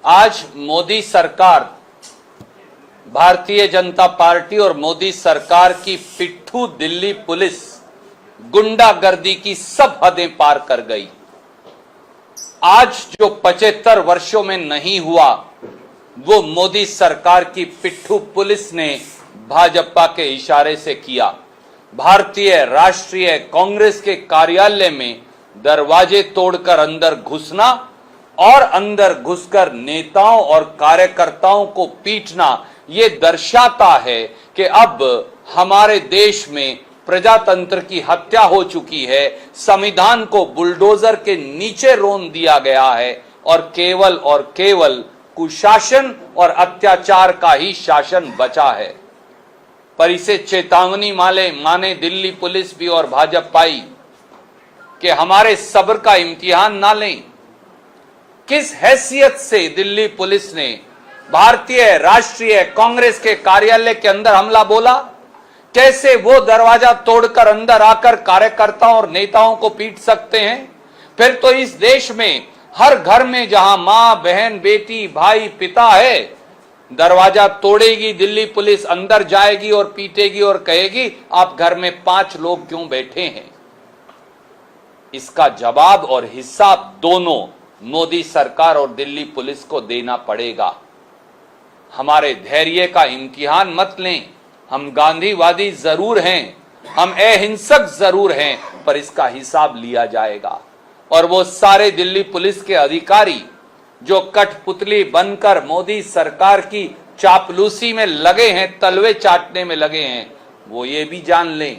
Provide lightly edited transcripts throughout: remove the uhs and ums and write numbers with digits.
आज मोदी सरकार, भारतीय जनता पार्टी और मोदी सरकार की पिट्ठू दिल्ली पुलिस गुंडागर्दी की सब हदें पार कर गई। आज जो 75 वर्षों में नहीं हुआ, वो मोदी सरकार की पिट्ठू पुलिस ने भाजपा के इशारे से किया। भारतीय राष्ट्रीय कांग्रेस के कार्यालय में दरवाजे तोड़कर अंदर घुसना और अंदर घुसकर नेताओं और कार्यकर्ताओं को पीटना, ये दर्शाता है कि अब हमारे देश में प्रजातंत्र की हत्या हो चुकी है, संविधान को बुलडोजर के नीचे रोन दिया गया है और केवल कुशासन और अत्याचार का ही शासन बचा है। पर इसे चेतावनी माने दिल्ली पुलिस भी और भाजपाई कि हमारे सब्र का इम्तिहान ना लें। किस हैसियत से दिल्ली पुलिस ने भारतीय राष्ट्रीय कांग्रेस के कार्यालय के अंदर हमला बोला? कैसे वो दरवाजा तोड़कर अंदर आकर कार्यकर्ताओं और नेताओं को पीट सकते हैं? फिर तो इस देश में हर घर में जहां मां, बहन, बेटी, भाई, पिता है, दरवाजा तोड़ेगी दिल्ली पुलिस, अंदर जाएगी और पीटेगी और कहेगी आप घर में 5 लोग क्यों बैठे हैं? इसका जवाब और हिसाब दोनों मोदी सरकार और दिल्ली पुलिस को देना पड़ेगा। हमारे धैर्य का इम्तिहान मत लें। हम गांधीवादी जरूर हैं, हम अहिंसक जरूर हैं, पर इसका हिसाब लिया जाएगा। और वो सारे दिल्ली पुलिस के अधिकारी जो कठपुतली बनकर मोदी सरकार की चापलूसी में लगे हैं, तलवे चाटने में लगे हैं, वो ये भी जान लें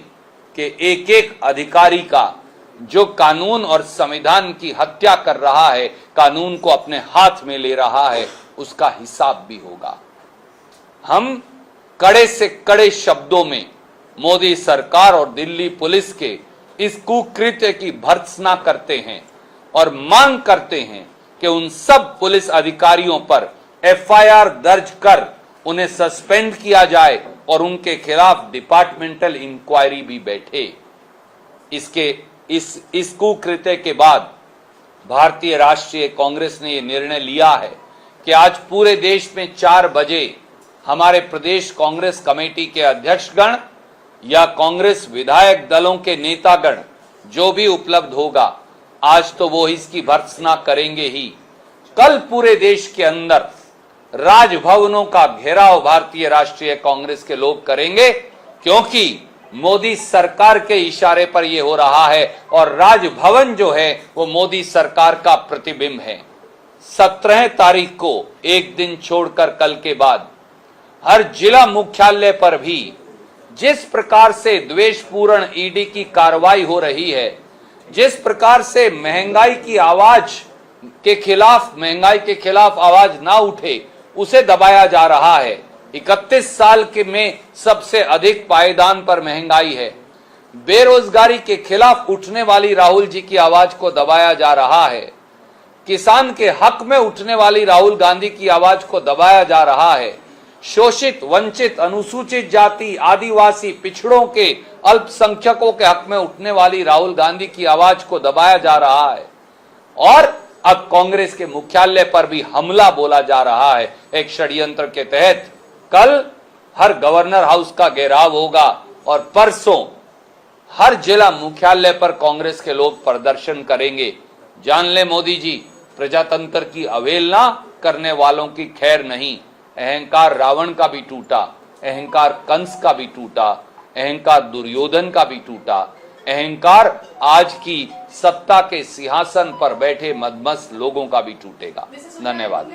कि एक एक अधिकारी का जो कानून और संविधान की हत्या कर रहा है, कानून को अपने हाथ में ले रहा है, उसका हिसाब भी होगा। हम कड़े से कड़े शब्दों में मोदी सरकार और दिल्ली पुलिस के इस कुकृत्य की भर्त्सना करते हैं और मांग करते हैं कि उन सब पुलिस अधिकारियों पर एफआईआर दर्ज कर उन्हें सस्पेंड किया जाए और उनके खिलाफ डिपार्टमेंटल इंक्वायरी भी बैठे। इस कुकृत्य के बाद भारतीय राष्ट्रीय कांग्रेस ने यह निर्णय लिया है कि आज पूरे देश में 4 बजे हमारे प्रदेश कांग्रेस कमेटी के अध्यक्षगण या कांग्रेस विधायक दलों के नेतागण जो भी उपलब्ध होगा, आज तो वो इसकी भर्त्सना करेंगे ही। कल पूरे देश के अंदर राजभवनों का घेराव भारतीय राष्ट्रीय कांग्रेस के लोग करेंगे, क्योंकि मोदी सरकार के इशारे पर यह हो रहा है और राजभवन जो है वो मोदी सरकार का प्रतिबिंब है। 17 तारीख को, एक दिन छोड़कर कल के बाद, हर जिला मुख्यालय पर भी जिस प्रकार से द्वेषपूर्ण ईडी की कार्रवाई हो रही है, जिस प्रकार से महंगाई के खिलाफ आवाज ना उठे, उसे दबाया जा रहा है। 31 साल के में सबसे अधिक पायदान पर महंगाई है। बेरोजगारी के खिलाफ उठने वाली राहुल जी की आवाज को दबाया जा रहा है। किसान के हक में उठने वाली राहुल गांधी की आवाज को दबाया जा रहा है। शोषित, वंचित, अनुसूचित जाति, आदिवासी, पिछड़ों के, अल्पसंख्यकों के हक में उठने वाली राहुल गांधी की आवाज को दबाया जा रहा है। और अब कांग्रेस के मुख्यालय पर भी हमला बोला जा रहा है एक षड्यंत्र के तहत। कल हर गवर्नर हाउस का घेराव होगा और परसों हर जिला मुख्यालय पर कांग्रेस के लोग प्रदर्शन करेंगे। जान ले मोदी जी, प्रजातंत्र की अवहेलना करने वालों की खैर नहीं। अहंकार रावण का भी टूटा, अहंकार कंस का भी टूटा, अहंकार दुर्योधन का भी टूटा, अहंकार आज की सत्ता के सिंहासन पर बैठे मदमस्त लोगों का भी टूटेगा। धन्यवाद।